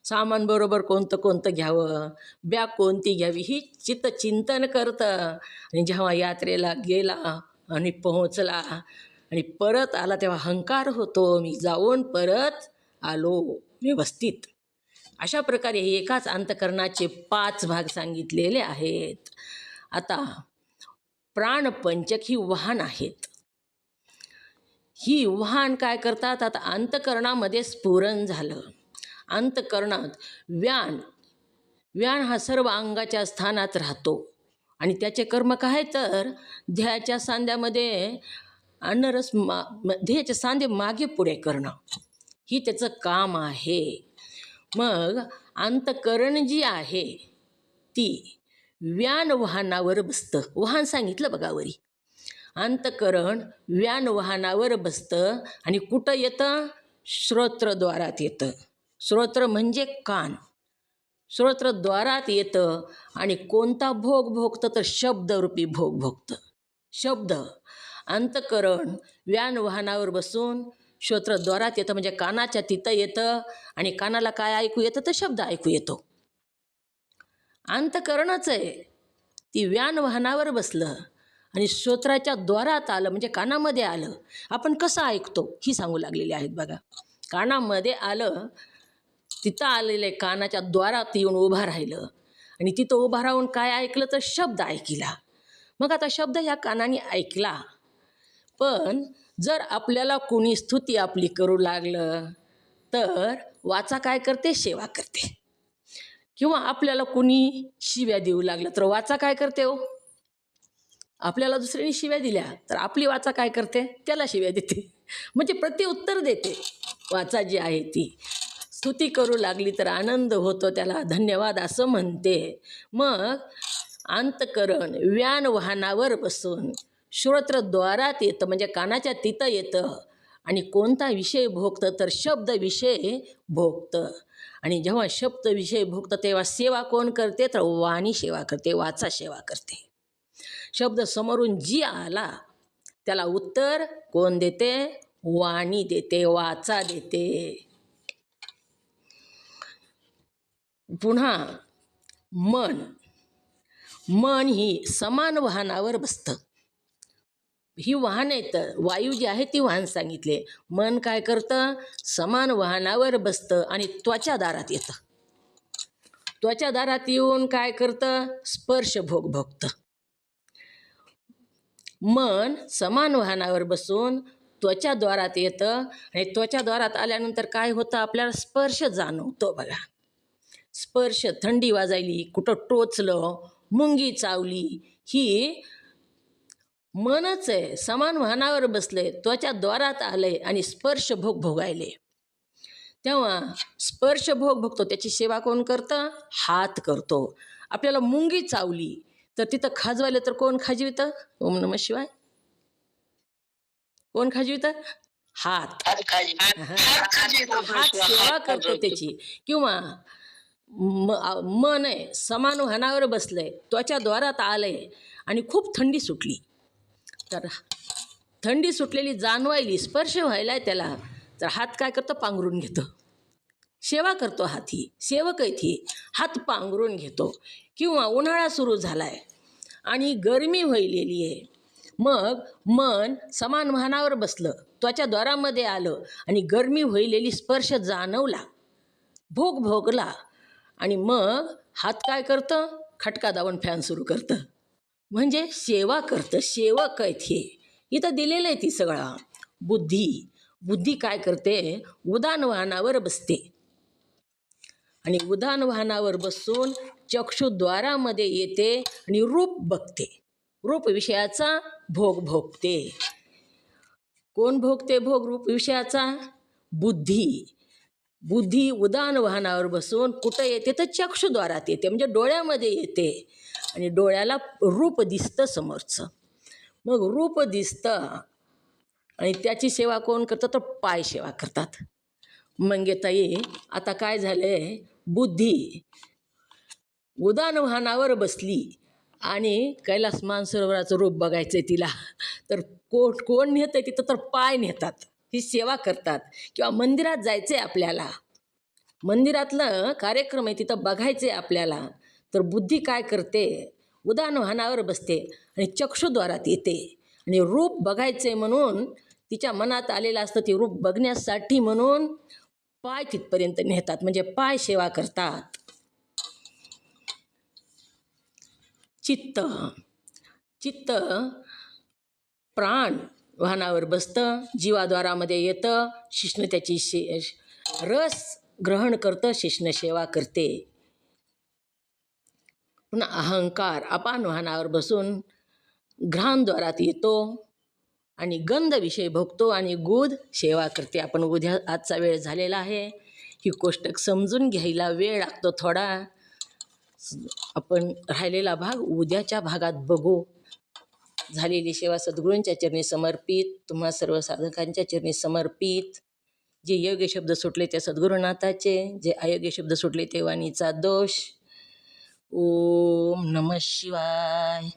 सामान बरोबर कोणतं कोणतं घ्यावं, बॅग कोणती घ्यावी ही चित्त चिंतन करतं. आणि जेव्हा यात्रेला गेला आणि पोहोचला आणि परत आला तेव्हा अहंकार होतो, मी जाऊन परत आलो व्यवस्थित. अशा प्रकारे हे एकाच अंतकरणाचे 5 भाग सांगितलेले आहेत. आता प्राणपंचक ही वाहन आहेत. ही वाहन काय करतात? आता अंतकरणामध्ये स्फुरण झालं. अंतकरणात व्यान हा सर्व अंगाच्या स्थानात राहतो आणि त्याचे कर्म काय तर ध्येयाच्या सांध्यामध्ये अन्नरस ध्येयाचे सांधे मागे पुढे करणं ही त्याचं काम आहे. मग अंतकरण जी आहे ती व्यान वाहनावर बसतं. वाहन सांगितलं बघा वरी. अंतकरण व्यान वाहनावर बसतं आणि कुठं येतं? श्रोत्रद्वारात येतं. श्रोत्र म्हणजे कान. श्रोत्रद्वारात येतं आणि कोणता भोग भोगतं तर शब्दरूपी भोग भोगतं. शब्द. अंतकरण व्यान वाहनावर बसून श्रोत्रद्वारात येतं म्हणजे कानाच्या तिथं येतं आणि कानाला काय ऐकू येतं तर शब्द ऐकू येतो. अंतकरणच आहे ती व्यान वाहनावर बसलं आणि श्रोत्राच्या द्वारात आलं म्हणजे कानामध्ये आलं. आपण कसं ऐकतो ही सांगू लागलेली आहेत बघा. कानामध्ये आलं, तिथं आलेलं आहे, कानाच्या द्वारात येऊन उभा राहिलं आणि तिथं उभा राहून काय ऐकलं तर शब्द ऐकला. मग आता शब्द ह्या कानाने ऐकला, पण जर आपल्याला कोणी स्तुती आपली करू लागलं तर वाचा काय करते? सेवा करते. किंवा आपल्याला कोणी शिव्या देऊ लागलं तर वाचा काय करते? हो, आपल्याला दुसऱ्याने शिव्या दिल्या तर आपली वाचा काय करते? त्याला शिव्या देते, म्हणजे प्रत्युत्तर देते. वाचा जी आहे ती स्तुती करू लागली तर आनंद होतो, त्याला धन्यवाद असं म्हणते. मग अंतकरण व्यान वाहनावर बसून श्रोत्रद्वारात येतं म्हणजे कानाच्या तिथं येतं आणि कोणता विषय भोगतं तर शब्द विषय भोगतं. आणि जेव्हा शब्द विषय भोगतं तेव्हा सेवा कोण करते तर वाणी सेवा करते, वाचा सेवा करते. शब्द समोरून जी आला त्याला उत्तर कोण देते? वाणी देते, वाचा देते. पुन्हा मन ही समान वाहनावर बसतं. ही वाहन आहेत, वायू जी आहे ती वाहन सांगितले. मन काय करतं? समान वाहनावर बसतं आणि त्वचादारात येतं. त्वचादारात येऊन काय करतं? स्पर्श भोग भोगतं. मन समान वाहनावर बसून त्वचाद्वारात येतं आणि त्वचाद्वारात आल्यानंतर काय होतं? आपल्याला स्पर्श जाणवतो बघा. स्पर्श, थंडी वाजायली, कुठं टोचलं, मुंगी चावली, ही मनच आहे. समान वाहनावर बसले, त्वचाद्वारात आले आणि स्पर्श भोग भोगायले. तेव्हा स्पर्श भोग भोगतो त्याची सेवा कोण करतं? हात करतो. आपल्याला मुंगी चावली तर तिथं खाजवायला तर कोण खाजवितं? ओम नमः शिवाय. कोण खाजवितं? हात. हात सेवा करतो त्याची. किंवा मन आहे समान वाहनावर बसलंय, त्वचाद्वारात आलंय आणि खूप थंडी सुटली तर थंडी सुटलेली जाणवायली, स्पर्श व्हायला त्याला, तर हात काय करतं? पांघरून घेतं. सेवा करतो हाती, सेवक आहे ती, हात पांघरून घेतो. किंवा उन्हाळा सुरू झाला आहे आणि गरमी व्हायलेली आहे, मग मन समान वाहनावर बसलं, त्वचा द्वारामध्ये आलं आणि गरमी व्हायलेली स्पर्श जाणवला, भोग भोगला आणि मग हात काय करतं, खटका दाबून फॅन सुरू करतं. म्हणजे सेवा करतं, सेवक आहेत हे. इथं दिलेलं आहे ती सगळा. बुद्धी काय करते, उदान वाहनावर बसते आणि उदान वाहनावर बसून चक्षुद्वारामध्ये येते आणि रूप बघते, रूप विषयाचा भोग भोगते. कोण भोगते भोग रूप विषयाचा? बुद्धी उदान वाहनावर बसून कुठं येते तर चक्षुद्वारात येते, म्हणजे डोळ्यामध्ये येते आणि डोळ्याला रूप दिसतं समोरचं. मग रूप दिसतं आणि त्याची सेवा कोण करतं तर पाय सेवा करतात. मंगेताई आता काय झालंय, बुद्धी उदान वाहनावर बसली आणि कैलास मानसरोवराचं रूप बघायचं आहे तिला, तर कोण नेतं तिथं तर पाय नेतात, ही सेवा करतात. किंवा मंदिरात जायचं आहे आपल्याला, मंदिरातलं कार्यक्रम आहे तिथं बघायचं आहे आपल्याला, तर बुद्धी काय करते, उदान वाहनावर बसते आणि चक्षुद्वारात येते आणि रूप बघायचं आहे म्हणून तिच्या मनात आलेलं असतं, ते रूप बघण्यासाठी म्हणून पाय तिथपर्यंत नेतात, म्हणजे पाय सेवा करतात. चित्त प्राण वाहनावर बसतं, जीवाद्वारामध्ये येतं, शिष्ण त्याची रस ग्रहण करतं, शिष्ण सेवा करते. पुन्हा अहंकार अपान वाहनावर बसून घ्राणद्वारात येतो आणि गंध विषय भोगतो आणि गुद सेवा करते. आपण उद्या, आजचा वेळ झालेला आहे, ही कोष्टक समजून घ्यायला वेळ लागतो थोडा. आपण राहिलेला भाग उद्याच्या भागात बघू. झालेली सेवा सद्गुरूंच्या चरणी समर्पित, तुम्हा सर्व साधकांच्या चरणी समर्पित. जे योग्य शब्द सुटले ते सद्गुरुनाथाचे, जे अयोग्य शब्द सुटले ते वाणीचा दोष. ओम नमः शिवाय.